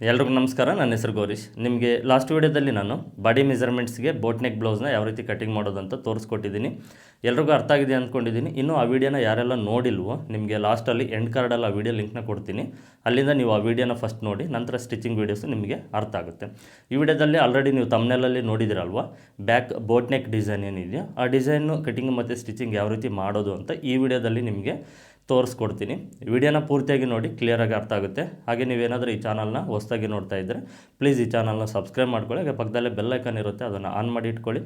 ಎಲ್ರಿಗೂ ನಮಸ್ಕಾರ. ನನ್ನ ಹೆಸರು ಗೌರೀಶ್. ನಿಮಗೆ ಲಾಸ್ಟ್ ವೀಡಿಯೋದಲ್ಲಿ ನಾನು ಬಾಡಿ ಮೆಜರ್ಮೆಂಟ್ಸ್ಗೆ ಬೋಟ್ ನೆಕ್ ಬ್ಲೌಸ್ನ ಯಾವ ರೀತಿ ಕಟಿಂಗ್ ಮಾಡೋದು ಅಂತ ತೋರಿಸ್ಕೊಟ್ಟಿದ್ದೀನಿ. ಎಲ್ರಿಗೂ ಅರ್ಥ ಆಗಿದೆ ಅಂದ್ಕೊಂಡಿದ್ದೀನಿ. ಇನ್ನೂ ಆ ವಿಡಿಯೋನ ಯಾರೆಲ್ಲ ನೋಡಿಲ್ವೋ ನಿಮಗೆ ಲಾಸ್ಟಲ್ಲಿ ಎಂಡ್ ಕಾರ್ಡಲ್ಲಿ ಆ ವಿಡಿಯೋ ಲಿಂಕ್ನ ಕೊಡ್ತೀನಿ. ಅಲ್ಲಿಂದ ನೀವು ಆ ವಿಡಿಯೋನ ಫಸ್ಟ್ ನೋಡಿ, ನಂತರ ಸ್ಟಿಚಿಂಗ್ ವೀಡಿಯೋಸು ನಿಮಗೆ ಅರ್ಥ ಆಗುತ್ತೆ. ಈ ವಿಡಿಯೋದಲ್ಲಿ ಆಲ್ರೆಡಿ ನೀವು ತಮ್ನೆಲಲ್ಲಿ ನೋಡಿದಿರಲ್ವ, ಬ್ಯಾಕ್ ಬೋಟ್ ನೆಕ್ ಡಿಸೈನ್ ಏನಿದೆಯೋ ಆ ಡಿಸೈನು ಕಟಿಂಗ್ ಮತ್ತು ಸ್ಟಿಚಿಂಗ್ ಯಾವ ರೀತಿ ಮಾಡೋದು ಅಂತ ಈ ವಿಡಿಯೋದಲ್ಲಿ ನಿಮಗೆ ತೋರಿಸ್ಕೊಡ್ತೀನಿ. ವಿಡಿಯೋನ ಪೂರ್ತಿಯಾಗಿ ನೋಡಿ, ಕ್ಲಿಯರಾಗಿ ಅರ್ಥ ಆಗುತ್ತೆ. ಹಾಗೆ ನೀವೇನಾದರೂ ಈ ಚಾನಲ್ನ ಹೊಸದಾಗಿ ನೋಡ್ತಾ ಇದ್ದರೆ ಪ್ಲೀಸ್ ಈ ಚಾನಲ್ನ ಸಬ್ಸ್ಕ್ರೈಬ್ ಮಾಡ್ಕೊಳ್ಳಿ. ಹಾಗೆ ಪಕ್ಕದಲ್ಲೇ ಬೆಲ್ ಐಕಾನ್ ಇರುತ್ತೆ, ಅದನ್ನು ಆನ್ ಮಾಡಿ ಇಟ್ಕೊಳ್ಳಿ.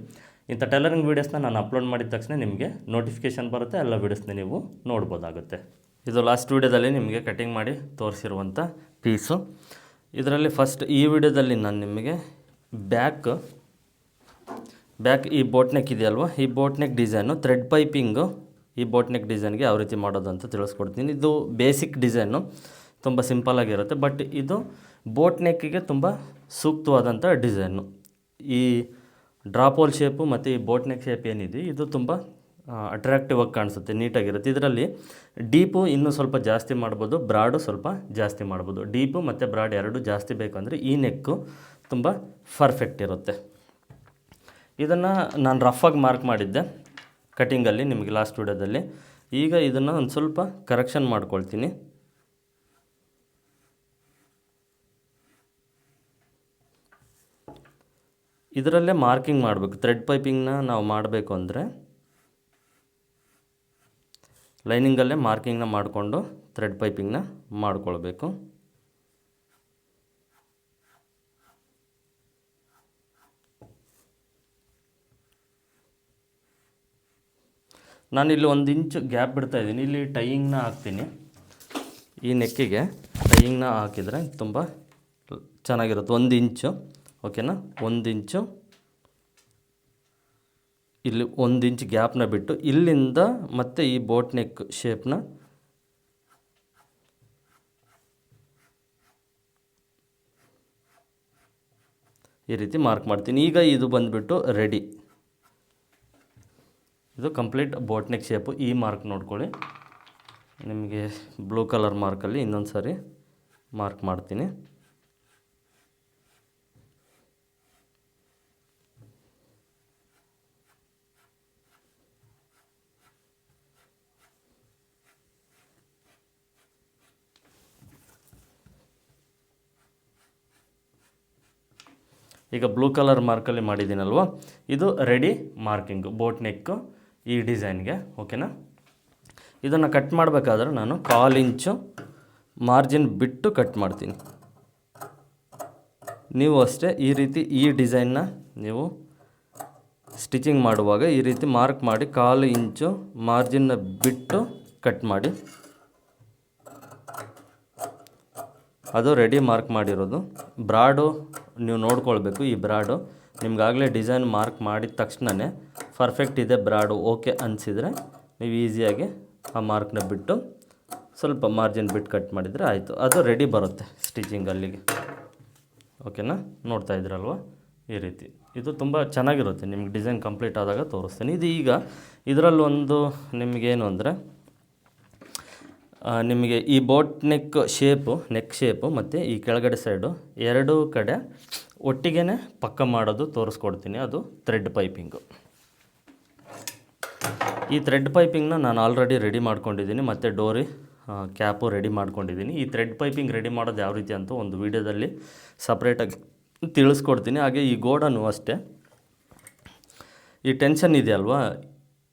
ಇಂಥ ಟೈಲರಿಂಗ್ ವೀಡಿಯೋಸ್ನ ನಾನು ಅಪ್ಲೋಡ್ ಮಾಡಿದ ತಕ್ಷಣ ನಿಮಗೆ ನೋಟಿಫಿಕೇಷನ್ ಬರುತ್ತೆ, ಎಲ್ಲ ವೀಡಿಯೋಸ್ನ ನೀವು ನೋಡ್ಬೋದಾಗುತ್ತೆ. ಇದು ಲಾಸ್ಟ್ ವೀಡಿಯೋದಲ್ಲಿ ನಿಮಗೆ ಕಟಿಂಗ್ ಮಾಡಿ ತೋರಿಸಿರುವಂಥ ಪೀಸು. ಇದರಲ್ಲಿ ಫಸ್ಟ್ ಈ ವಿಡಿಯೋದಲ್ಲಿ ನಾನು ನಿಮಗೆ ಬ್ಯಾಕ್ ಈ ಬೋಟ್ ನೆಕ್ ಇದೆಯಲ್ವ, ಈ boat neck design thread piping ಈ ಬೋಟ್ ನೆಕ್ ಡಿಸೈನ್ಗೆ ಯಾವ ರೀತಿ ಮಾಡೋದು ಅಂತ ತಿಳಿಸ್ಕೊಡ್ತೀನಿ. ಇದು ಬೇಸಿಕ್ ಡಿಸೈನು, ತುಂಬ ಸಿಂಪಲ್ಲಾಗಿರುತ್ತೆ. ಬಟ್ ಇದು ಬೋಟ್ ನೆಕ್ಕಿಗೆ ತುಂಬ ಸೂಕ್ತವಾದಂಥ ಡಿಸೈನು. ಈ ಡ್ರಾಪ್ ಹೋಲ್ ಶೇಪು ಮತ್ತು ಈ ಬೋಟ್ ನೆಕ್ ಶೇಪ್ ಏನಿದೆ ಇದು ತುಂಬ ಅಟ್ರಾಕ್ಟಿವ್ ಆಗಿ ಕಾಣಿಸುತ್ತೆ, ನೀಟಾಗಿರುತ್ತೆ. ಇದರಲ್ಲಿ ಡೀಪು ಇನ್ನೂ ಸ್ವಲ್ಪ ಜಾಸ್ತಿ ಮಾಡ್ಬೋದು, ಬ್ರಾಡು ಸ್ವಲ್ಪ ಜಾಸ್ತಿ ಮಾಡ್ಬೋದು. ಡೀಪು ಮತ್ತು ಬ್ರಾಡ್ ಎರಡು ಜಾಸ್ತಿ ಬೇಕಂದರೆ ಈ ನೆಕ್ಕು ತುಂಬ ಪರ್ಫೆಕ್ಟ್ ಇರುತ್ತೆ. ಇದನ್ನು ನಾನು ರಫಾಗಿ ಮಾರ್ಕ್ ಮಾಡಿದ್ದೆ ಕಟಿಂಗಲ್ಲಿ ನಿಮಗೆ ಲಾಸ್ಟ್ ವೀಡಿಯೋದಲ್ಲಿ. ಈಗ ಇದನ್ನು ಒಂದು ಸ್ವಲ್ಪ ಕರೆಕ್ಷನ್ ಮಾಡ್ಕೊಳ್ತೀನಿ. ಇದರಲ್ಲೇ ಮಾರ್ಕಿಂಗ್ ಮಾಡಬೇಕು. ಥ್ರೆಡ್ ಪೈಪಿಂಗ್ನ ನಾವು ಮಾಡಬೇಕು ಅಂದರೆ ಲೈನಿಂಗಲ್ಲೇ ಮಾರ್ಕಿಂಗ್ನ ಮಾಡಿಕೊಂಡು ಥ್ರೆಡ್ ಪೈಪಿಂಗ್ನ ಮಾಡ್ಕೊಳ್ಬೇಕು. ನಾನಿಲ್ಲಿ 1 ಇಂಚು ಗ್ಯಾಪ್ ಬಿಡ್ತಾಯಿದ್ದೀನಿ. ಇಲ್ಲಿ ಟೈಯಿಂಗ್ನ ಹಾಕ್ತೀನಿ. ಈ ನೆಕ್ಕಿಗೆ ಟೈಯಿಂಗ್ನ ಹಾಕಿದರೆ ತುಂಬ ಚೆನ್ನಾಗಿರುತ್ತೆ. 1 ಇಂಚು, ಓಕೆನಾ? 1 ಇಂಚು ಇಲ್ಲಿ 1 ಇಂಚ್ ಗ್ಯಾಪ್ನ ಬಿಟ್ಟು ಇಲ್ಲಿಂದ ಮತ್ತೆ ಈ ಬೋಟ್ ನೆಕ್ ಶೇಪ್ನ ಈ ರೀತಿ ಮಾರ್ಕ್ ಮಾಡ್ತೀನಿ. ಈಗ ಇದು ಬಂದುಬಿಟ್ಟು ರೆಡಿ. ಇದು ಕಂಪ್ಲೀಟ್ ಬೋಟ್ ನೆಕ್ ಶೇಪು. ಈ ಮಾರ್ಕ್ ನೋಡ್ಕೊಳ್ಳಿ, ನಿಮಗೆ ಬ್ಲೂ ಕಲರ್ ಮಾರ್ಕಲ್ಲಿ ಇನ್ನೊಂದು ಸಾರಿ ಮಾರ್ಕ್ ಮಾಡ್ತೀನಿ. ಈಗ ಬ್ಲೂ ಕಲರ್ ಮಾರ್ಕಲ್ಲಿ ಮಾಡಿದ್ದೀನಲ್ವ, ಇದು ರೆಡಿ ಮಾರ್ಕಿಂಗು ಬೋಟ್ ನೆಕ್ಕು ಈ ಡಿಸೈನ್ಗೆ, ಓಕೆನಾ? ಇದನ್ನು ಕಟ್ ಮಾಡಬೇಕಾದ್ರೆ ನಾನು 1/4 ಇಂಚು ಮಾರ್ಜಿನ್ ಬಿಟ್ಟು ಕಟ್ ಮಾಡ್ತೀನಿ. ನೀವು ಅಷ್ಟೇ ಈ ರೀತಿ ಈ ಡಿಸೈನ್ನ ನೀವು ಸ್ಟಿಚಿಂಗ್ ಮಾಡುವಾಗ ಈ ರೀತಿ ಮಾರ್ಕ್ ಮಾಡಿ 1/4 ಇಂಚು ಮಾರ್ಜಿನ್ನ ಬಿಟ್ಟು ಕಟ್ ಮಾಡಿ. ಅದು ರೆಡಿ ಮಾರ್ಕ್ ಮಾಡಿರೋದು. ಬ್ರಾಡು ನೀವು ನೋಡ್ಕೊಳ್ಬೇಕು. ಈ ಬ್ರಾಡು ನಿಮ್ಗಾಗಲೇ ಡಿಸೈನ್ ಮಾರ್ಕ್ ಮಾಡಿದ ತಕ್ಷಣವೇ ಪರ್ಫೆಕ್ಟ್ ಇದೆ ಬ್ರಾಡು ಓಕೆ ಅನಿಸಿದರೆ ನೀವು ಈಸಿಯಾಗಿ ಆ ಮಾರ್ಕ್ನ ಬಿಟ್ಟು ಸ್ವಲ್ಪ ಮಾರ್ಜಿನ್ ಬಿಟ್ಟು ಕಟ್ ಮಾಡಿದರೆ ಆಯಿತು. ಅದು ರೆಡಿ ಬರುತ್ತೆ ಸ್ಟಿಚಿಂಗ್ ಅಲ್ಲಿಗೆ, ಓಕೆನಾ? ನೋಡ್ತಾ ಇದ್ದೀರಲ್ವ ಈ ರೀತಿ. ಇದು ತುಂಬ ಚೆನ್ನಾಗಿರುತ್ತೆ. ನಿಮ್ಗೆ ಡಿಸೈನ್ ಕಂಪ್ಲೀಟ್ ಆದಾಗ ತೋರಿಸ್ತೀನಿ. ಇದು ಈಗ ಇದರಲ್ಲೊಂದು ನಿಮಗೇನು ಅಂದರೆ ನಿಮಗೆ ಈ ಬೋಟ್ ನೆಕ್ ಶೇಪು ಮತ್ತು ಈ ಕೆಳಗಡೆ ಸೈಡು ಎರಡೂ ಕಡೆ ಒಟ್ಟಿಗೆ ಪಕ್ಕ ಮಾಡೋದು ತೋರಿಸ್ಕೊಡ್ತೀನಿ. ಅದು ಥ್ರೆಡ್ ಪೈಪಿಂಗು. ಈ ಥ್ರೆಡ್ ಪೈಪಿಂಗ್ನ ನಾನು ಆಲ್ರೆಡಿ ರೆಡಿ ಮಾಡ್ಕೊಂಡಿದ್ದೀನಿ, ಮತ್ತು ಡೋರಿ ಕ್ಯಾಪು ರೆಡಿ ಮಾಡ್ಕೊಂಡಿದ್ದೀನಿ. ಈ ಥ್ರೆಡ್ ಪೈಪಿಂಗ್ ರೆಡಿ ಮಾಡೋದು ಯಾವ ರೀತಿ ಅಂತ ಒಂದು ವೀಡಿಯೋದಲ್ಲಿ ಸಪ್ರೇಟಾಗಿ ತಿಳಿಸ್ಕೊಡ್ತೀನಿ. ಹಾಗೆ ಈ ಗೋಡನು ಅಷ್ಟೇ. ಈ ಟೆನ್ಷನ್ ಇದೆಯಲ್ವಾ,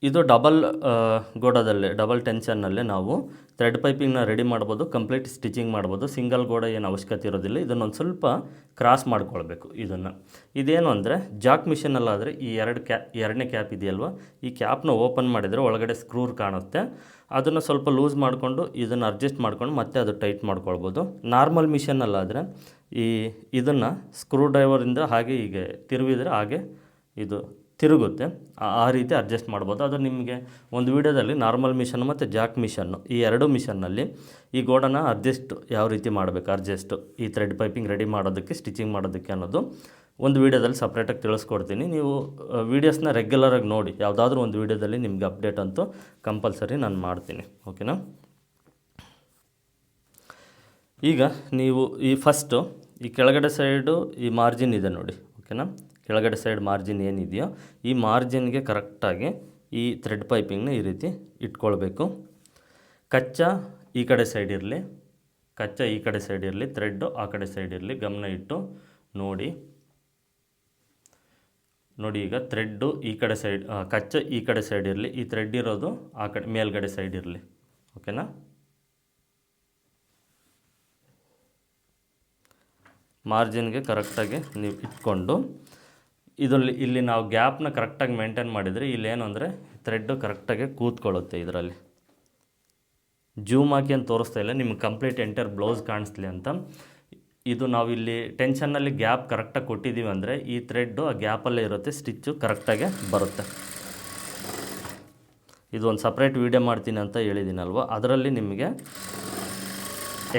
ಇದು ಡಬಲ್ ಟೆನ್ಷನ್ನಲ್ಲೇ ನಾವು ಥ್ರೆಡ್ ಪೈಪಿಂಗ್ನ ರೆಡಿ ಮಾಡ್ಬೋದು, ಕಂಪ್ಲೀಟ್ ಸ್ಟಿಚಿಂಗ್ ಮಾಡ್ಬೋದು. ಸಿಂಗಲ್ ಗೋಡ ಏನು ಅವಶ್ಯಕತೆ ಇರೋದಿಲ್ಲ. ಇದನ್ನೊಂದು ಸ್ವಲ್ಪ ಕ್ರಾಸ್ ಮಾಡ್ಕೊಳ್ಬೇಕು. ಇದೇನು ಅಂದರೆ ಜಾಕ್ ಮಿಷನಲ್ಲಾದರೆ ಈ ಎರಡನೇ ಕ್ಯಾಪ್ ಇದೆಯಲ್ವ, ಈ ಕ್ಯಾಪ್ನ ಓಪನ್ ಮಾಡಿದರೆ ಒಳಗಡೆ ಸ್ಕ್ರೂ ಕಾಣುತ್ತೆ. ಅದನ್ನು ಸ್ವಲ್ಪ ಲೂಸ್ ಮಾಡಿಕೊಂಡು ಇದನ್ನು ಅಡ್ಜಸ್ಟ್ ಮಾಡ್ಕೊಂಡು ಮತ್ತೆ ಅದು ಟೈಟ್ ಮಾಡ್ಕೊಳ್ಬೋದು. ನಾರ್ಮಲ್ ಮಿಷನ್ನಲ್ಲಾದರೆ ಇದನ್ನು ಸ್ಕ್ರೂ ಡ್ರೈವರಿಂದ ಹಾಗೆ ಹೀಗೆ ತಿರುವಿದರೆ ಹಾಗೆ ಇದು ತಿರುಗುತ್ತೆ. ಆ ರೀತಿ ಅಡ್ಜಸ್ಟ್ ಮಾಡ್ಬೋದು. ಅದು ನಿಮಗೆ ಒಂದು ವೀಡಿಯೋದಲ್ಲಿ ನಾರ್ಮಲ್ ಮಿಷನ್ ಮತ್ತು ಜಾಕ್ ಮಿಷನ್ನು ಈ ಎರಡು ಮಿಷನ್ನಲ್ಲಿ ಈ ಗೋಡನ ಯಾವ ರೀತಿ ಮಾಡಬೇಕು ಈ ಥ್ರೆಡ್ ಪೈಪಿಂಗ್ ರೆಡಿ ಮಾಡೋದಕ್ಕೆ, ಸ್ಟಿಚಿಂಗ್ ಮಾಡೋದಕ್ಕೆ ಅನ್ನೋದು ಒಂದು ವೀಡಿಯೋದಲ್ಲಿ ಸಪ್ರೇಟಾಗಿ ತಿಳಿಸ್ಕೊಡ್ತೀನಿ. ನೀವು ವೀಡಿಯೋಸ್ನ ರೆಗ್ಯುಲರಾಗಿ ನೋಡಿ. ಯಾವುದಾದ್ರೂ ಒಂದು ವೀಡಿಯೋದಲ್ಲಿ ನಿಮಗೆ ಅಪ್ಡೇಟ್ ಅಂತೂ ಕಂಪಲ್ಸರಿ ನಾನು ಮಾಡ್ತೀನಿ, ಓಕೆನಾ? ಈಗ ನೀವು ಈ ಫಸ್ಟು ಈ ಕೆಳಗಡೆ ಸೈಡು ಈ ಮಾರ್ಜಿನ್ ಇದೆ ನೋಡಿ, ಓಕೆನಾ. ಕೆಳಗಡೆ ಸೈಡ್ ಮಾರ್ಜಿನ್ ಏನಿದೆಯೋ ಈ ಮಾರ್ಜಿನ್ಗೆ ಕರೆಕ್ಟಾಗಿ ಈ ಥ್ರೆಡ್ ಪೈಪಿಂಗ್ನ ಈ ರೀತಿ ಇಟ್ಕೊಳ್ಬೇಕು. ಕಚ್ಚಾ ಈ ಕಡೆ ಸೈಡ್ ಇರಲಿ, ಕಚ್ಚಾ ಈ ಕಡೆ ಸೈಡ್ ಇರಲಿ, ಥ್ರೆಡ್ಡು ಆ ಕಡೆ ಸೈಡ್ ಇರಲಿ. ಗಮನ ಇಟ್ಟು ನೋಡಿ. ಈಗ ಥ್ರೆಡ್ಡು ಈ ಕಡೆ ಸೈಡ್, ಕಚ್ಚಾ ಈ ಕಡೆ ಸೈಡ್ ಇರಲಿ, ಈ ಥ್ರೆಡ್ ಇರೋದು ಆ ಕಡೆ ಮೇಲ್ಗಡೆ ಸೈಡ್ ಇರಲಿ, ಓಕೆನಾ. ಮಾರ್ಜಿನ್ಗೆ ಕರೆಕ್ಟಾಗಿ ನೀವು ಇಟ್ಕೊಂಡು ಇಲ್ಲಿ ನಾವು ಗ್ಯಾಪ್ನ ಕರೆಕ್ಟಾಗಿ ಮೇಂಟೈನ್ ಮಾಡಿದರೆ ಇಲ್ಲೇನು ಅಂದರೆ ಥ್ರೆಡ್ಡು ಕರೆಕ್ಟಾಗಿ ಕೂತ್ಕೊಳ್ಳುತ್ತೆ. ಇದರಲ್ಲಿ ಜೂಮ್ ಹಾಕಿ ಅಂತ ತೋರಿಸ್ತಾ ಇಲ್ಲ, ನಿಮ್ಗೆ ಕಂಪ್ಲೀಟ್ ಎಂಟರ್ ಬ್ಲೌಸ್ ಕಾಣಿಸ್ಲಿ ಅಂತ. ಇದು ನಾವು ಇಲ್ಲಿ ಟೆನ್ಷನ್ನಲ್ಲಿ ಗ್ಯಾಪ್ ಕರೆಕ್ಟಾಗಿ ಕೊಟ್ಟಿದ್ದೀವಿ ಅಂದರೆ ಈ ಥ್ರೆಡ್ಡು ಆ ಗ್ಯಾಪಲ್ಲೇ ಇರುತ್ತೆ, ಸ್ಟಿಚ್ಚು ಕರೆಕ್ಟಾಗಿ ಬರುತ್ತೆ. ಇದು ಒಂದು ಸಪ್ರೇಟ್ ವೀಡಿಯೋ ಮಾಡ್ತೀನಿ ಅಂತ ಹೇಳಿದ್ದೀನಲ್ವ, ಅದರಲ್ಲಿ ನಿಮಗೆ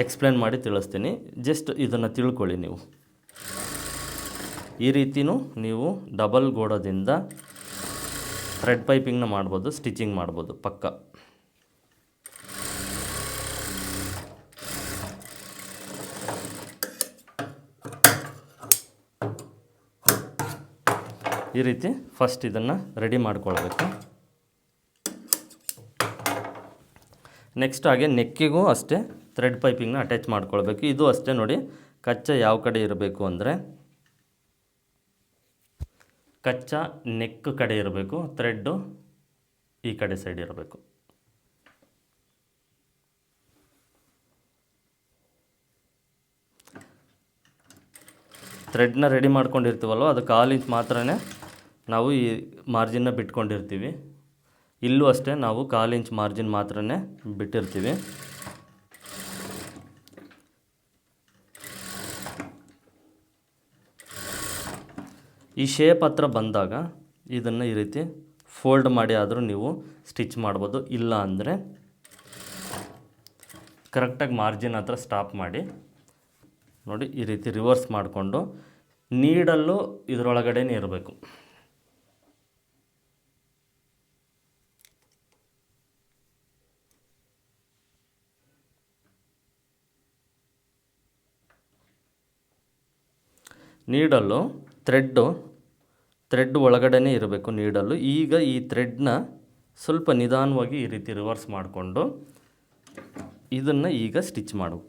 ಎಕ್ಸ್ಪ್ಲೇನ್ ಮಾಡಿ ತಿಳಿಸ್ತೀನಿ. ಜಸ್ಟ್ ಇದನ್ನು ತಿಳ್ಕೊಳ್ಳಿ ನೀವು. ಈ ರೀತಿಯೂ ನೀವು ಡಬಲ್ ಗೋಡದಿಂದ ಥ್ರೆಡ್ ಪೈಪಿಂಗ್ನ ಮಾಡ್ಬೋದು, ಸ್ಟಿಚಿಂಗ್ ಮಾಡ್ಬೋದು ಪಕ್ಕ. ಈ ರೀತಿ ಫಸ್ಟ್ ಇದನ್ನು ರೆಡಿ ಮಾಡ್ಕೊಳ್ಬೇಕು. ನೆಕ್ಸ್ಟ್ ಹಾಗೆ ನೆಕ್ಕಿಗೂ ಅಷ್ಟೇ ಥ್ರೆಡ್ ಪೈಪಿಂಗ್ನ ಅಟ್ಯಾಚ್ ಮಾಡ್ಕೊಳ್ಬೇಕು. ಇದು ಅಷ್ಟೇ ನೋಡಿ, ಕಚ್ಚಾ ಯಾವ ಕಡೆ ಇರಬೇಕು ಅಂದರೆ ಕಚ್ಚಾ ನೆಕ್ ಕಡೆ ಇರಬೇಕು, ಥ್ರೆಡ್ಡು ಈ ಕಡೆ ಸೈಡ್ ಇರಬೇಕು. ಥ್ರೆಡ್ನ ರೆಡಿ ಮಾಡ್ಕೊಂಡಿರ್ತೀವಲ್ವ, ಅದು 1/4 ಇಂಚ್ ಮಾತ್ರ ನಾವು ಈ ಮಾರ್ಜಿನ್ನ ಬಿಟ್ಕೊಂಡಿರ್ತೀವಿ. ಇಲ್ಲೂ ಅಷ್ಟೇ ನಾವು 1/4 ಇಂಚ್ ಮಾರ್ಜಿನ್ ಮಾತ್ರ ಬಿಟ್ಟಿರ್ತೀವಿ. ಈ ಶೇಪ್ ಹತ್ರ ಬಂದಾಗ ಇದನ್ನು ಈ ರೀತಿ ಫೋಲ್ಡ್ ಮಾಡಿ ಆದರೂ ನೀವು ಸ್ಟಿಚ್ ಮಾಡ್ಬೋದು. ಇಲ್ಲ ಅಂದರೆ ಕರೆಕ್ಟಾಗಿ ಮಾರ್ಜಿನ್ ಹತ್ರ ಸ್ಟಾಪ್ ಮಾಡಿ ನೋಡಿ, ಈ ರೀತಿ ರಿವರ್ಸ್ ಮಾಡಿಕೊಂಡು ನೀಡಲ್ಲೂ ಇದರೊಳಗಡೆನೇ ಇರಬೇಕು. ನೀಡಲ್ಲು ಥ್ರೆಡ್ ಒಳಗಡೆನೇ ಇರಬೇಕು ನೀಡಲ್ಲು. ಈಗ ಈ ಥ್ರೆಡ್ನ ಸ್ವಲ್ಪ ನಿಧಾನವಾಗಿ ಈ ರೀತಿ ರಿವರ್ಸ್ ಮಾಡಿಕೊಂಡು ಇದನ್ನು ಈಗ ಸ್ಟಿಚ್ ಮಾಡು.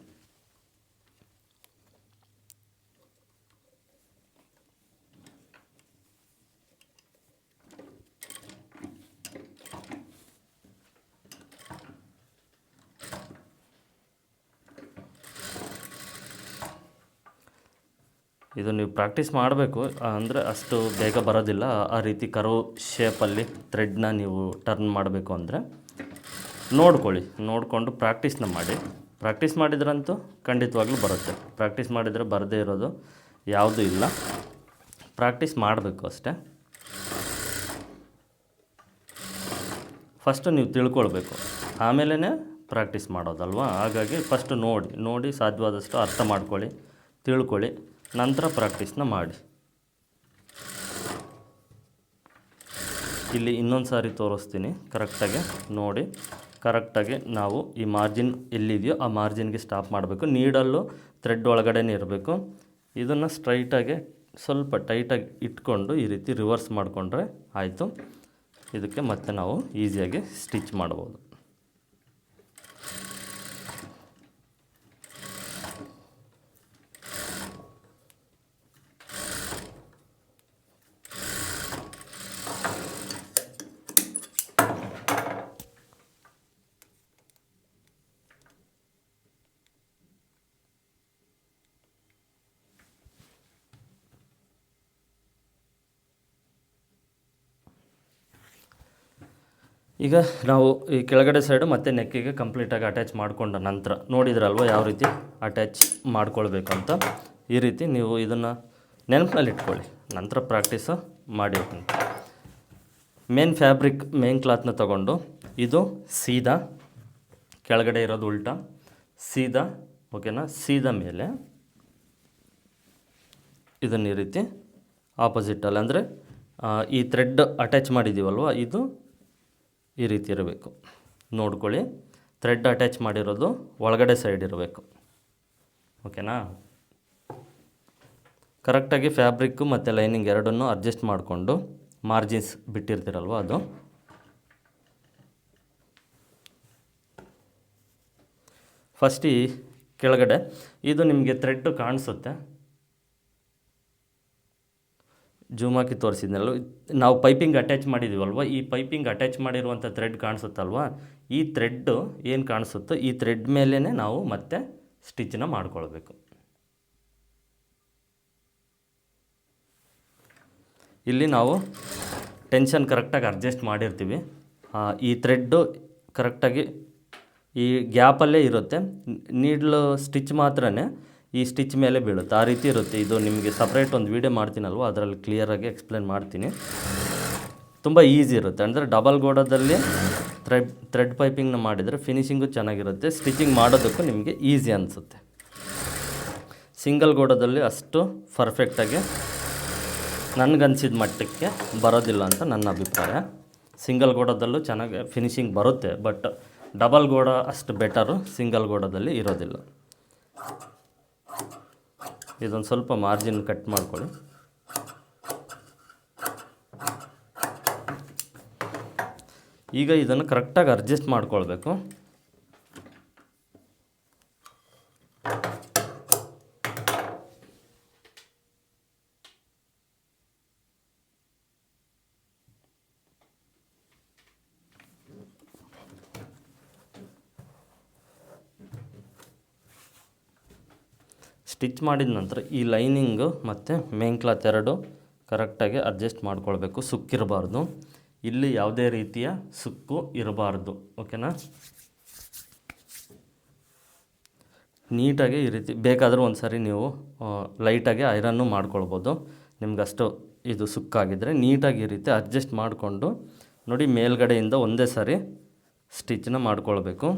ಇದು ನೀವು ಪ್ರಾಕ್ಟೀಸ್ ಮಾಡಬೇಕು, ಅಂದರೆ ಅಷ್ಟು ಬೇಗ ಬರೋದಿಲ್ಲ. ಆ ರೀತಿ ಕರ್ವ್ ಶೇಪಲ್ಲಿ ಥ್ರೆಡ್ನ ನೀವು ಟರ್ನ್ ಮಾಡಬೇಕು ಅಂದರೆ ನೋಡಿಕೊಂಡು ಪ್ರಾಕ್ಟೀಸ್ನ ಮಾಡಿ. ಪ್ರಾಕ್ಟೀಸ್ ಮಾಡಿದ್ರಂತೂ ಖಂಡಿತವಾಗ್ಲೂ ಬರುತ್ತೆ. ಪ್ರಾಕ್ಟೀಸ್ ಮಾಡಿದರೆ ಬರದೇ ಇರೋದು ಯಾವುದೂ ಇಲ್ಲ. ಪ್ರಾಕ್ಟೀಸ್ ಮಾಡಬೇಕು ಅಷ್ಟೇ. ಫಸ್ಟು ನೀವು ತಿಳ್ಕೊಳ್ಬೇಕು, ಆಮೇಲೆ ಪ್ರಾಕ್ಟೀಸ್ ಮಾಡೋದಲ್ವ. ಹಾಗಾಗಿ ಫಸ್ಟ್ ನೋಡಿ ಸಾಧ್ಯವಾದಷ್ಟು ಅರ್ಥ ಮಾಡ್ಕೊಳ್ಳಿ, ತಿಳ್ಕೊಳ್ಳಿ, ನಂತರ ಪ್ರಾಕ್ಟೀಸ್ನ ಮಾಡಿ. ಇಲ್ಲಿ ಇನ್ನೊಂದು ಸಾರಿ ತೋರಿಸ್ತೀನಿ. ಕರೆಕ್ಟಾಗಿ ನೋಡಿ, ಕರೆಕ್ಟಾಗಿ ನಾವು ಈ ಮಾರ್ಜಿನ್ ಎಲ್ಲಿದೆಯೋ ಆ ಮಾರ್ಜಿನ್ಗೆ ಸ್ಟಾಪ್ ಮಾಡಬೇಕು. ನೀಡಲ್ಲು ಥ್ರೆಡ್ ಒಳಗಡೆನೇ ಇರಬೇಕು. ಇದನ್ನು ಸ್ಟ್ರೈಟಾಗಿ ಸ್ವಲ್ಪ ಟೈಟಾಗಿ ಇಟ್ಕೊಂಡು ಈ ರೀತಿ ರಿವರ್ಸ್ ಮಾಡಿಕೊಂಡ್ರೆ ಆಯಿತು. ಇದಕ್ಕೆ ಮತ್ತೆ ನಾವು ಈಸಿಯಾಗಿ ಸ್ಟಿಚ್ ಮಾಡ್ಬೋದು. ಈಗ ನಾವು ಈ ಕೆಳಗಡೆ ಸೈಡು ಮತ್ತು ನೆಕ್ಕಿಗೆ ಕಂಪ್ಲೀಟಾಗಿ ಅಟ್ಯಾಚ್ ಮಾಡಿಕೊಂಡ ನಂತರ ನೋಡಿದ್ರಲ್ವ ಯಾವ ರೀತಿ ಅಟ್ಯಾಚ್ ಮಾಡ್ಕೊಳ್ಬೇಕು ಅಂತ. ಈ ರೀತಿ ನೀವು ಇದನ್ನು ನೆನಪಿನಲ್ಲಿ ಇಟ್ಕೊಳ್ಳಿ, ನಂತರ ಪ್ರಾಕ್ಟೀಸು ಮಾಡಿ. ಮೇನ್ ಫ್ಯಾಬ್ರಿಕ್, ಮೇನ್ ಕ್ಲಾತ್ನ ತಗೊಂಡು ಇದು ಸೀದಾ ಕೆಳಗಡೆ ಇರೋದು ಉಲ್ಟಾ, ಸೀದಾ, ಓಕೆನಾ. ಸೀದಾ ಮೇಲೆ ಇದನ್ನು ಈ ರೀತಿ ಆಪೋಸಿಟಲ್ಲಿ, ಅಂದರೆ ಈ ಥ್ರೆಡ್ ಅಟ್ಯಾಚ್ ಮಾಡಿದ್ದೀವಲ್ವ, ಇದು ಈ ರೀತಿ ಇರಬೇಕು. ನೋಡ್ಕೊಳ್ಳಿ, ಥ್ರೆಡ್ ಅಟ್ಯಾಚ್ ಮಾಡಿರೋದು ಒಳಗಡೆ ಸೈಡ್ ಇರಬೇಕು, ಓಕೆನಾ. ಕರೆಕ್ಟಾಗಿ ಫ್ಯಾಬ್ರಿಕ್ಕು ಮತ್ತು ಲೈನಿಂಗ್ ಎರಡನ್ನೂ ಅಡ್ಜಸ್ಟ್ ಮಾಡಿಕೊಂಡು ಮಾರ್ಜಿನ್ಸ್ ಬಿಟ್ಟಿರ್ತೀರಲ್ವ ಅದು ಫಸ್ಟ್ ಈ ಕೆಳಗಡೆ ಇದು ನಿಮಗೆ ಥ್ರೆಡ್ಡು ಕಾಣಿಸುತ್ತೆ, ಜೂಮ್ ಹಾಕಿ ತೋರಿಸಿದ್ನಲ್ಲ, ನಾವು ಪೈಪಿಂಗ್ ಅಟ್ಯಾಚ್ ಮಾಡಿದ್ದೀವಲ್ವ, ಈ ಪೈಪಿಂಗ್ ಅಟ್ಯಾಚ್ ಮಾಡಿರುವಂಥ ಥ್ರೆಡ್ ಕಾಣಿಸುತ್ತಲ್ವ, ಈ ಥ್ರೆಡ್ಡು ಏನು ಕಾಣಿಸುತ್ತೋ ಈ ಥ್ರೆಡ್ ಮೇಲೇ ನಾವು ಮತ್ತೆ ಸ್ಟಿಚ್ಚನ್ನ ಮಾಡ್ಕೊಳ್ಬೇಕು. ಇಲ್ಲಿ ನಾವು ಟೆನ್ಷನ್ ಕರೆಕ್ಟಾಗಿ ಅಡ್ಜಸ್ಟ್ ಮಾಡಿರ್ತೀವಿ, ಈ ಥ್ರೆಡ್ಡು ಕರೆಕ್ಟಾಗಿ ಈ ಗ್ಯಾಪಲ್ಲೇ ಇರುತ್ತೆ, ನೀಡ್ಲು ಸ್ಟಿಚ್ ಮಾತ್ರ ಈ ಸ್ಟಿಚ್ ಮೇಲೆ ಬೀಳುತ್ತೆ, ಆ ರೀತಿ ಇರುತ್ತೆ. ಇದು ನಿಮಗೆ ಸಪ್ರೇಟ್ ಒಂದು ವೀಡಿಯೋ ಮಾಡ್ತೀನಲ್ವ, ಅದರಲ್ಲಿ ಕ್ಲಿಯರಾಗಿ ಎಕ್ಸ್ಪ್ಲೇನ್ ಮಾಡ್ತೀನಿ. ತುಂಬ ಈಸಿ ಇರುತ್ತೆ, ಅಂದರೆ ಡಬಲ್ ಗೋಡದಲ್ಲಿ ಥ್ರೆಡ್ ಪೈಪಿಂಗ್ನ ಮಾಡಿದರೆ ಫಿನಿಶಿಂಗು ಚೆನ್ನಾಗಿರುತ್ತೆ, ಸ್ಟಿಚಿಂಗ್ ಮಾಡೋದಕ್ಕೂ ನಿಮಗೆ ಈಸಿ ಅನಿಸುತ್ತೆ. ಸಿಂಗಲ್ ಗೋಡದಲ್ಲಿ ಅಷ್ಟು ಪರ್ಫೆಕ್ಟಾಗಿ ನನಗನ್ಸಿದ ಮಟ್ಟಕ್ಕೆ ಬರೋದಿಲ್ಲ ಅಂತ ನನ್ನ ಅಭಿಪ್ರಾಯ. ಸಿಂಗಲ್ ಗೋಡದಲ್ಲೂ ಚೆನ್ನಾಗಿ ಫಿನಿಶಿಂಗ್ ಬರುತ್ತೆ, ಬಟ್ ಡಬಲ್ ಗೋಡ ಅಷ್ಟು ಬೆಟರು ಸಿಂಗಲ್ ಗೋಡದಲ್ಲಿ ಇರೋದಿಲ್ಲ. ಇದೊಂದು ಸ್ವಲ್ಪ ಮಾರ್ಜಿನ್ ಕಟ್ ಮಾಡ್ಕೊಳ್ಳಿ. ಈಗ ಇದನ್ನು ಕರೆಕ್ಟಾಗಿ ಅಡ್ಜಸ್ಟ್ ಮಾಡ್ಕೊಳ್ಬೇಕು. ಸ್ಟಿಚ್ ಮಾಡಿದ ನಂತರ ಈ ಲೈನಿಂಗು ಮತ್ತು ಮೇನ್ ಕ್ಲಾತ್ ಎರಡು ಕರೆಕ್ಟಾಗಿ ಅಡ್ಜಸ್ಟ್ ಮಾಡ್ಕೊಳ್ಬೇಕು, ಸುಕ್ಕಿರಬಾರ್ದು, ಇಲ್ಲಿ ಯಾವುದೇ ರೀತಿಯ ಸುಕ್ಕು ಇರಬಾರ್ದು, ಓಕೆನಾ. ನೀಟಾಗಿ ಈ ರೀತಿ ಬೇಕಾದರೂ ಒಂದು ಸಾರಿ ನೀವು ಲೈಟಾಗಿ ಐರನ್ನು ಮಾಡ್ಕೊಳ್ಬೋದು, ನಿಮ್ಗಷ್ಟು ಇದು ಸುಕ್ಕಾಗಿದ್ದರೆ ನೀಟಾಗಿ ಈ ರೀತಿ ಅಡ್ಜಸ್ಟ್ ಮಾಡಿಕೊಂಡು ನೋಡಿ ಮೇಲ್ಗಡೆಯಿಂದ ಒಂದೇ ಸಾರಿ ಸ್ಟಿಚ್ಚನ್ನ ಮಾಡ್ಕೊಳ್ಬೇಕು.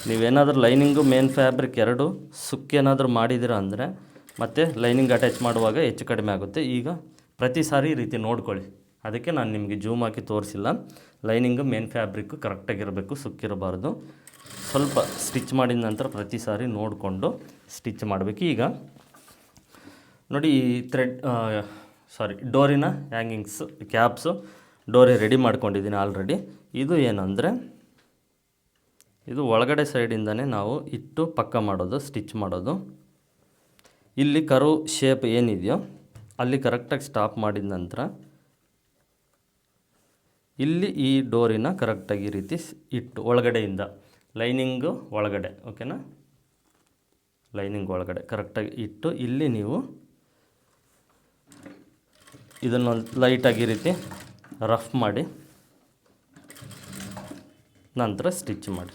ನೀವೇನಾದರೂ ಲೈನಿಂಗು ಮೇನ್ ಫ್ಯಾಬ್ರಿಕ್ ಎರಡು ಸುಕ್ಕೇನಾದರೂ ಮಾಡಿದ್ದೀರ ಅಂದರೆ ಮತ್ತು ಲೈನಿಂಗ್ ಅಟ್ಯಾಚ್ ಮಾಡುವಾಗ ಹೆಚ್ಚು ಕಡಿಮೆ ಆಗುತ್ತೆ. ಈಗ ಪ್ರತಿ ಸಾರಿ ಈ ರೀತಿ ನೋಡ್ಕೊಳ್ಳಿ, ಅದಕ್ಕೆ ನಾನು ನಿಮಗೆ ಜೂಮ್ ಹಾಕಿ ತೋರಿಸಿಲ್ಲ. ಲೈನಿಂಗು ಮೇನ್ ಫ್ಯಾಬ್ರಿಕ್ಕು ಕರೆಕ್ಟಾಗಿರಬೇಕು, ಸುಕ್ಕಿರಬಾರ್ದು. ಸ್ವಲ್ಪ ಸ್ಟಿಚ್ ಮಾಡಿದ ನಂತರ ಪ್ರತಿ ಸಾರಿ ನೋಡಿಕೊಂಡು ಸ್ಟಿಚ್ ಮಾಡಬೇಕು. ಈಗ ನೋಡಿ ಈ ಡೋರಿನ ಹ್ಯಾಂಗಿಂಗ್ಸು ಕ್ಯಾಪ್ಸು ಡೋರಿ ರೆಡಿ ಮಾಡ್ಕೊಂಡಿದ್ದೀನಿ ಆಲ್ರೆಡಿ. ಇದು ಏನಂದರೆ ಇದು ಒಳಗಡೆ ಸೈಡಿಂದನೇ ನಾವು ಇಟ್ಟು ಪಕ್ಕ ಮಾಡೋದು, ಸ್ಟಿಚ್ ಮಾಡೋದು. ಇಲ್ಲಿ ಕರು ಶೇಪ್ ಏನಿದೆಯೋ ಅಲ್ಲಿ ಕರೆಕ್ಟಾಗಿ ಸ್ಟಾಪ್ ಮಾಡಿದ ನಂತರ ಇಲ್ಲಿ ಈ ಡೋರಿನ ಕರೆಕ್ಟಾಗಿ ಈ ರೀತಿ ಇಟ್ಟು ಒಳಗಡೆಯಿಂದ ಲೈನಿಂಗು ಒಳಗಡೆ, ಓಕೆನಾ, ಲೈನಿಂಗ್ ಒಳಗಡೆ ಕರೆಕ್ಟಾಗಿ ಇಟ್ಟು ಇಲ್ಲಿ ನೀವು ಇದನ್ನು ಲೈಟಾಗಿ ಈ ರೀತಿ ರಫ್ ಮಾಡಿ ನಂತರ ಸ್ಟಿಚ್ ಮಾಡಿ.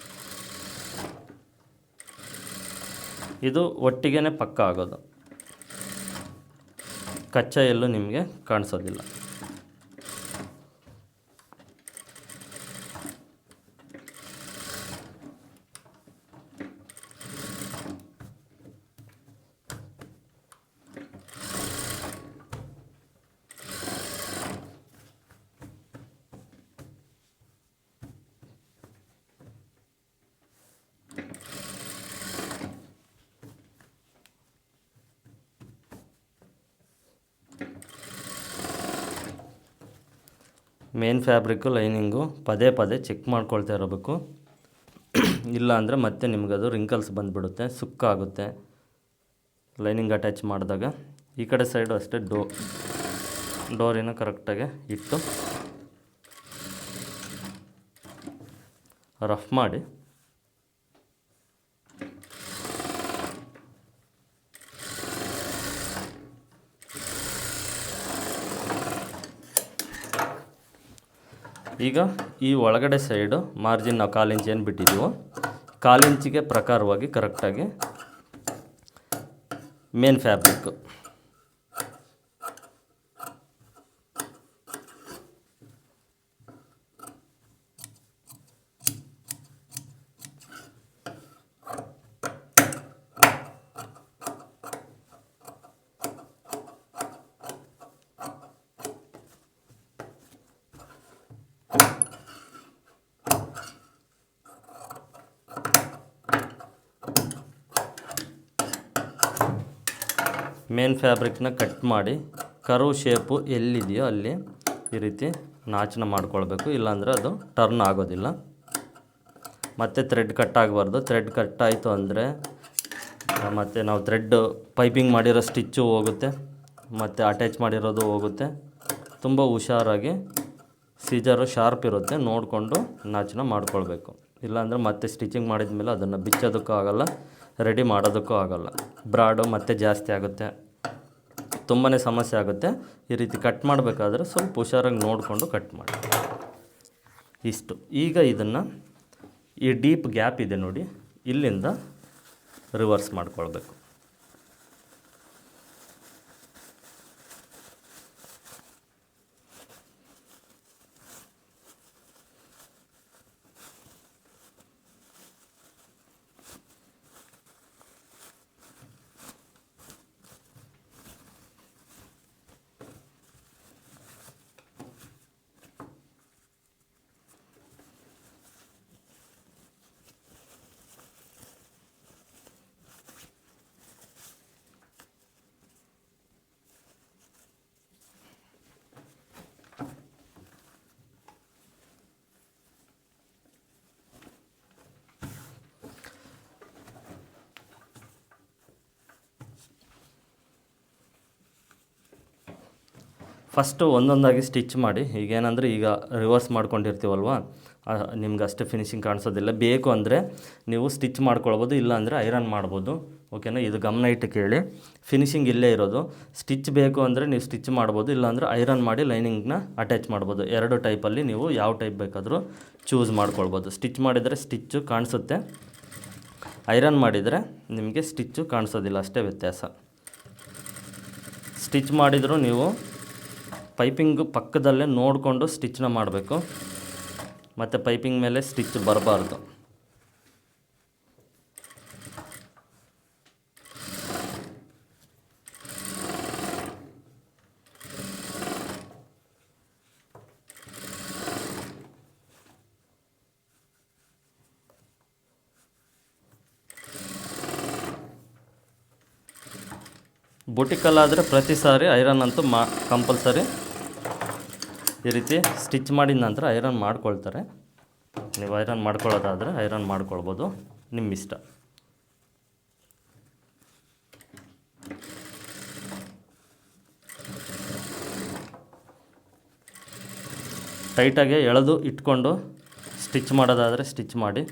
ಇದು ಒಟ್ಟಿಗೆ ಪಕ್ಕ ಆಗೋದು, ಕಚ್ಚಾ ಎಲ್ಲೂ ನಿಮಗೆ ಕಾಣಿಸೋದಿಲ್ಲ. ಮೇನ್ ಫ್ಯಾಬ್ರಿಕ್ಕು ಲೈನಿಂಗು ಪದೇ ಪದೇ ಚೆಕ್ ಮಾಡ್ಕೊಳ್ತಾ ಇರಬೇಕು, ಇಲ್ಲ ಅಂದರೆ ಮತ್ತೆ ನಿಮಗದು ರಿಂಕಲ್ಸ್ ಬಂದುಬಿಡುತ್ತೆ, ಸುಕ್ಕಾಗುತ್ತೆ ಲೈನಿಂಗ್ ಅಟ್ಯಾಚ್ ಮಾಡಿದಾಗ. ಈ ಕಡೆ ಸೈಡು ಅಷ್ಟೇ ಡೋರಿನ ಕರೆಕ್ಟಾಗಿ ಇಟ್ಟು ರಫ್ ಮಾಡಿ ಈಗ ಈ ಒಳಗಡೆ ಸೈಡು ಮಾರ್ಜಿನ್ ನಾವು 1/4 ಇಂಚ್ ಏನು ಬಿಟ್ಟಿದ್ದೀವೋ 1/4 ಇಂಚಿಗೆ ಪ್ರಕಾರವಾಗಿ ಕರೆಕ್ಟಾಗಿ ಮೇನ್ ಫ್ಯಾಬ್ರಿಕ್ಕು ಮೇನ್ ಫ್ಯಾಬ್ರಿಕ್ನ ಕಟ್ ಮಾಡಿ ಕರ್ವ್ ಶೇಪು ಎಲ್ಲಿದೆಯೋ ಅಲ್ಲಿ ಈ ರೀತಿ ನಾಚನ ಮಾಡ್ಕೊಳ್ಬೇಕು, ಇಲ್ಲಾಂದರೆ ಅದು ಟರ್ನ್ ಆಗೋದಿಲ್ಲ. ಮತ್ತು ಥ್ರೆಡ್ ಕಟ್ ಆಗಬಾರ್ದು. ಥ್ರೆಡ್ ಕಟ್ ಆಯಿತು ಅಂದರೆ ಮತ್ತು ನಾವು ಥ್ರೆಡ್ ಪೈಪಿಂಗ್ ಮಾಡಿರೋ ಸ್ಟಿಚ್ಚು ಹೋಗುತ್ತೆ, ಮತ್ತು ಅಟ್ಯಾಚ್ ಮಾಡಿರೋದು ಹೋಗುತ್ತೆ. ತುಂಬ ಹುಷಾರಾಗಿ ಸೀಜರು ಶಾರ್ಪ್ ಇರುತ್ತೆ, ನೋಡಿಕೊಂಡು ನಾಚನ ಮಾಡ್ಕೊಳ್ಬೇಕು. ಇಲ್ಲಾಂದರೆ ಮತ್ತೆ ಸ್ಟಿಚಿಂಗ್ ಮಾಡಿದ ಮೇಲೆ ಅದನ್ನು ಬಿಚ್ಚೋದಕ್ಕೂ ಆಗೋಲ್ಲ, ರೆಡಿ ಮಾಡೋದಕ್ಕೂ ಆಗೋಲ್ಲ. ಬ್ರಾಡು ಮತ್ತೆ ಜಾಸ್ತಿ ಆಗುತ್ತೆ, ತುಂಬಾ ಸಮಸ್ಯೆ ಆಗುತ್ತೆ. ಈ ರೀತಿ ಕಟ್ ಮಾಡಬೇಕಾದ್ರೆ ಸ್ವಲ್ಪ ಹುಷಾರಾಗಿ ನೋಡಿಕೊಂಡು ಕಟ್ ಮಾಡಿ. ಇಷ್ಟು. ಈಗ ಇದನ್ನು ಈ ಡೀಪ್ ಗ್ಯಾಪ್ ಇದೆ ನೋಡಿ, ಇಲ್ಲಿಂದ ರಿವರ್ಸ್ ಮಾಡ್ಕೊಳ್ಬೇಕು. ಫಸ್ಟು ಒಂದೊಂದಾಗಿ ಸ್ಟಿಚ್ ಮಾಡಿ. ಈಗೇನಂದರೆ ಈಗ ರಿವರ್ಸ್ ಮಾಡ್ಕೊಂಡಿರ್ತೀವಲ್ವ, ನಿಮ್ಗೆ ಅಷ್ಟೇ ಫಿನಿಶಿಂಗ್ ಕಾಣಿಸೋದಿಲ್ಲ. ಬೇಕು ಅಂದರೆ ನೀವು ಸ್ಟಿಚ್ ಮಾಡ್ಕೊಳ್ಬೋದು, ಇಲ್ಲಾಂದರೆ ಐರನ್ ಮಾಡ್ಬೋದು. ಓಕೆನಾ? ಇದು ಗಮನ ಇಟ್ಟು ಕೇಳಿ. ಫಿನಿಶಿಂಗ್ ಇಲ್ಲೇ ಇರೋದು. ಸ್ಟಿಚ್ ಬೇಕು ಅಂದರೆ ನೀವು ಸ್ಟಿಚ್ ಮಾಡ್ಬೋದು, ಇಲ್ಲಾಂದರೆ ಐರನ್ ಮಾಡಿ ಲೈನಿಂಗ್ನ ಅಟ್ಯಾಚ್ ಮಾಡ್ಬೋದು. ಎರಡು ಟೈಪಲ್ಲಿ ನೀವು ಯಾವ ಟೈಪ್ ಬೇಕಾದರೂ ಚೂಸ್ ಮಾಡ್ಕೊಳ್ಬೋದು. ಸ್ಟಿಚ್ ಮಾಡಿದರೆ ಸ್ಟಿಚ್ಚು ಕಾಣಿಸುತ್ತೆ, ಐರನ್ ಮಾಡಿದರೆ ನಿಮಗೆ ಸ್ಟಿಚ್ಚು ಕಾಣಿಸೋದಿಲ್ಲ, ಅಷ್ಟೇ ವ್ಯತ್ಯಾಸ. ಸ್ಟಿಚ್ ಮಾಡಿದರೂ ನೀವು ಪೈಪಿಂಗ್ ಪಕ್ಕದಲ್ಲೇ ನೋಡಿಕೊಂಡು ಸ್ಟಿಚ್ನ ಮಾಡಬೇಕು, ಮತ್ತು ಪೈಪಿಂಗ್ ಮೇಲೆ ಸ್ಟಿಚ್ ಬರಬಾರ್ದು. ಬುಟಿಕಲ್ಲಾದರೆ ಪ್ರತಿ ಸಾರಿ ಐರನ್ ಅಂತೂ ಕಂಪಲ್ಸರಿ. ಈ ರೀತಿ ಸ್ಟಿಚ್ ಮಾಡಿದ ನಂತರ ಐರನ್ ಮಾಡ್ಕೊಳ್ತಾರೆ. ನೀವು ಐರನ್ ಮಾಡ್ಕೊಳ್ಳೋದಾದರೆ ಐರನ್ ಮಾಡ್ಕೊಳ್ಬೋದು, ನಿಮ್ಮ ಇಷ್ಟ. ಟೈಟಾಗಿ ಎಳೆದು ಇಟ್ಕೊಂಡು ಸ್ಟಿಚ್ ಮಾಡೋದಾದರೆ ಸ್ಟಿಚ್ ಮಾಡಿ.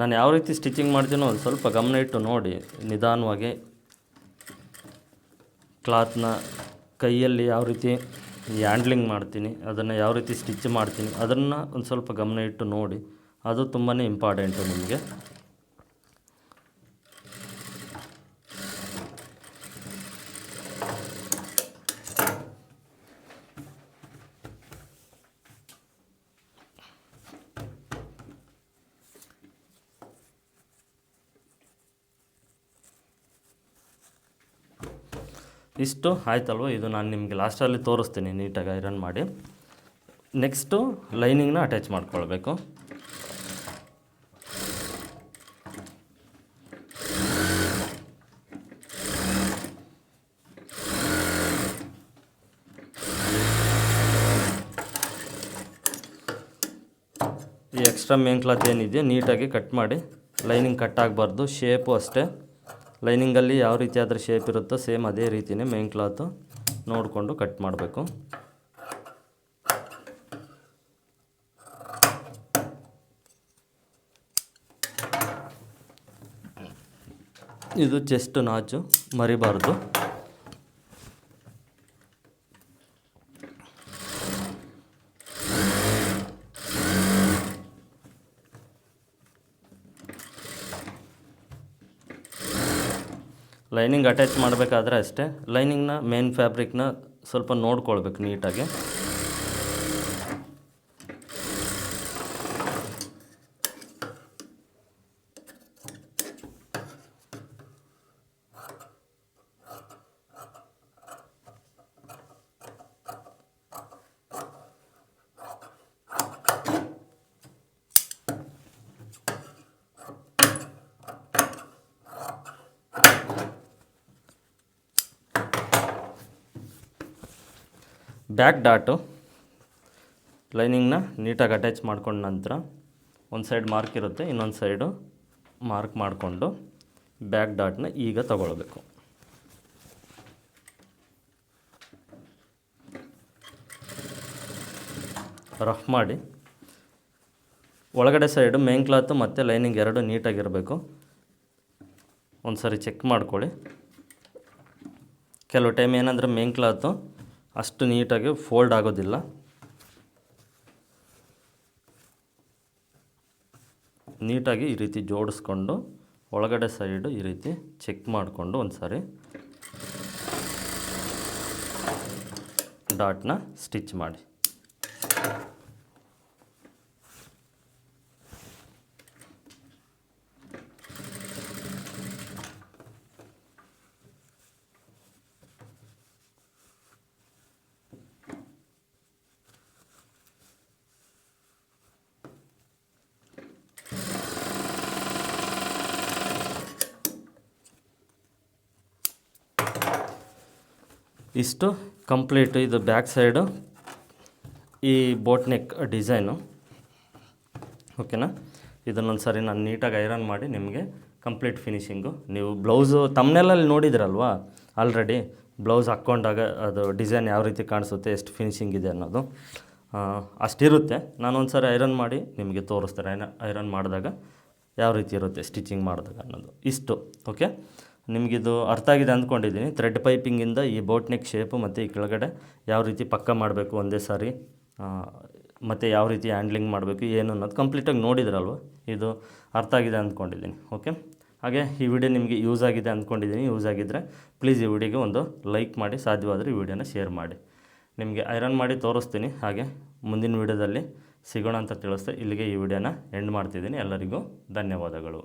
ನಾನು ಯಾವ ರೀತಿ ಸ್ಟಿಚಿಂಗ್ ಮಾಡ್ತೀನೋ ಒಂದು ಸ್ವಲ್ಪ ಗಮನ ಇಟ್ಟು ನೋಡಿ, ನಿಧಾನವಾಗಿ ಕ್ಲಾತ್ನ ಕೈಯಲ್ಲಿ ಯಾವ ರೀತಿ ಹ್ಯಾಂಡ್ಲಿಂಗ್ ಮಾಡ್ತೀನಿ, ಅದನ್ನು ಯಾವ ರೀತಿ ಸ್ಟಿಚ್ ಮಾಡ್ತೀನಿ, ಅದನ್ನು ಒಂದು ಸ್ವಲ್ಪ ಗಮನ ಇಟ್ಟು ನೋಡಿ. ಅದು ತುಂಬಾ ಇಂಪಾರ್ಟೆಂಟು ನಿಮಗೆ. ಇಷ್ಟು ಆಯ್ತಲ್ವ. ಇದು ನಾನು ನಿಮಗೆ ಲಾಸ್ಟಲ್ಲಿ ತೋರಿಸ್ತೀನಿ ನೀಟಾಗಿ ಐರನ್ ಮಾಡಿ. ನೆಕ್ಸ್ಟು ಲೈನಿಂಗ್ನ ಅಟ್ಯಾಚ್ ಮಾಡ್ಕೊಳ್ಬೇಕು. ಈ ಎಕ್ಸ್ಟ್ರಾ ಮೇನ್ ಕ್ಲಾತ್ ಏನಿದೆಯೋ ನೀಟಾಗಿ ಕಟ್ ಮಾಡಿ. ಲೈನಿಂಗ್ ಕಟ್ ಆಗಬಾರ್ದು, ಶೇಪು ಅಷ್ಟೇ. ಲೈನಿಂಗಲ್ಲಿ ಯಾವ ರೀತಿಯಾದರೆ ಶೇಪ್ ಇರುತ್ತೋ ಸೇಮ್ ಅದೇ ರೀತಿಯೇ ಮೇನ್ ಕ್ಲಾತು ನೋಡಿಕೊಂಡು ಕಟ್ ಮಾಡಬೇಕು. ಇದು ಚೆಸ್ಟ್ ನಾಚು ಮರಿಬಾರ್ದು. ಲೈನಿಂಗ್ ಅಟ್ಯಾಚ್ ಮಾಡಬೇಕಾದ್ರೆ ಅಷ್ಟೇ ಲೈನಿಂಗ್ನ ಮೇನ್ ಫ್ಯಾಬ್ರಿಕ್ನ ಸ್ವಲ್ಪ ನೋಡ್ಕೊಳ್ಬೇಕು ನೀಟಾಗಿ. ಬ್ಯಾಕ್ ಡಾಟು ಲೈನಿಂಗ್ನ ನೀಟಾಗಿ ಅಟ್ಯಾಚ್ ಮಾಡ್ಕೊಂಡ ನಂತರ ಒಂದು ಸೈಡ್ ಮಾರ್ಕ್ ಇರುತ್ತೆ, ಇನ್ನೊಂದು ಸೈಡು ಮಾರ್ಕ್ ಮಾಡಿಕೊಂಡು ಬ್ಯಾಕ್ ಡಾಟ್ನ ಈಗ ತಗೊಳ್ಬೇಕು. ರಫ್ ಮಾಡಿ ಒಳಗಡೆ ಸೈಡು ಮೇನ್ ಕ್ಲಾತು ಮತ್ತು ಲೈನಿಂಗ್ ಎರಡು ನೀಟಾಗಿರಬೇಕು. ಒಂದು ಸರಿ ಚೆಕ್ ಮಾಡ್ಕೊಳ್ಳಿ. ಕೆಲವು ಟೈಮ್ ಏನಂದರೆ ಮೇನ್ ಕ್ಲಾತು ಅಷ್ಟು ನೀಟಾಗಿ ಫೋಲ್ಡ್ ಆಗೋದಿಲ್ಲ. ನೀಟಾಗಿ ಈ ರೀತಿ ಜೋಡಿಸ್ಕೊಂಡು ಒಳಗಡೆ ಸೈಡು ಈ ರೀತಿ ಚೆಕ್ ಮಾಡಿಕೊಂಡು ಒಂದು ಸಾರಿ ಡಾಟ್ನ ಸ್ಟಿಚ್ ಮಾಡಿ. ಇಷ್ಟು ಕಂಪ್ಲೀಟು. ಇದು ಬ್ಯಾಕ್ ಸೈಡು ಈ ಬೋಟ್ ನೆಕ್ ಡಿಸೈನು. ಓಕೆನಾ? ಇದನ್ನೊಂದು ಸಾರಿ ನಾನು ನೀಟಾಗಿ ಐರನ್ ಮಾಡಿ ನಿಮಗೆ ಕಂಪ್ಲೀಟ್ ಫಿನಿಶಿಂಗು. ನೀವು ಬ್ಲೌಸು ತಮ್ಮನೆಲ್ಲಲ್ಲಿ ನೋಡಿದ್ರಲ್ವಾ ಆಲ್ರೆಡಿ, ಬ್ಲೌಸ್ ಹಾಕ್ಕೊಂಡಾಗ ಅದು ಡಿಸೈನ್ ಯಾವ ರೀತಿ ಕಾಣಿಸುತ್ತೆ, ಎಷ್ಟು ಫಿನಿಶಿಂಗ್ ಇದೆ ಅನ್ನೋದು ಅಷ್ಟಿರುತ್ತೆ. ನಾನೊಂದು ಸಾರಿ ಐರನ್ ಮಾಡಿ ನಿಮಗೆ ತೋರಿಸ್ತಾರೆ ಐರನ್ ಮಾಡಿದಾಗ ಯಾವ ರೀತಿ ಇರುತ್ತೆ ಸ್ಟಿಚಿಂಗ್ ಮಾಡಿದಾಗ ಅನ್ನೋದು. ಇಷ್ಟು ಓಕೆ. ನಿಮಗಿದು ಅರ್ಥ ಆಗಿದೆ ಅಂದ್ಕೊಂಡಿದ್ದೀನಿ. ಥ್ರೆಡ್ ಪೈಪಿಂಗಿಂದ ಈ ಬೋಟ್ ನೆಕ್ ಶೇಪು ಮತ್ತು ಈ ಕೆಳಗಡೆ ಯಾವ ರೀತಿ ಪಕ್ಕ ಮಾಡಬೇಕು ಒಂದೇ ಸಾರಿ, ಮತ್ತು ಯಾವ ರೀತಿ ಹ್ಯಾಂಡ್ಲಿಂಗ್ ಮಾಡಬೇಕು ಏನು ಅನ್ನೋದು ಕಂಪ್ಲೀಟಾಗಿ ನೋಡಿದ್ರಲ್ವ. ಇದು ಅರ್ಥ ಆಗಿದೆ ಅಂದ್ಕೊಂಡಿದ್ದೀನಿ. ಓಕೆ. ಹಾಗೆ ಈ ವಿಡಿಯೋ ನಿಮಗೆ ಯೂಸ್ ಆಗಿದೆ ಅಂದ್ಕೊಂಡಿದ್ದೀನಿ. ಯೂಸ್ ಆಗಿದ್ದರೆ ಪ್ಲೀಸ್ ಈ ವಿಡಿಯೋಗೆ ಒಂದು ಲೈಕ್ ಮಾಡಿ, ಸಾಧ್ಯವಾದರೆ ಈ ವಿಡಿಯೋನ ಶೇರ್ ಮಾಡಿ. ನಿಮಗೆ ಐರನ್ ಮಾಡಿ ತೋರಿಸ್ತೀನಿ. ಹಾಗೆ ಮುಂದಿನ ವಿಡಿಯೋದಲ್ಲಿ ಸಿಗೋಣ ಅಂತ ತಿಳಿಸ್ತಾ ಇಲ್ಲಿಗೆ ಈ ವಿಡಿಯೋನ ಎಂಡ್ ಮಾಡ್ತಿದ್ದೀನಿ. ಎಲ್ಲರಿಗೂ ಧನ್ಯವಾದಗಳು.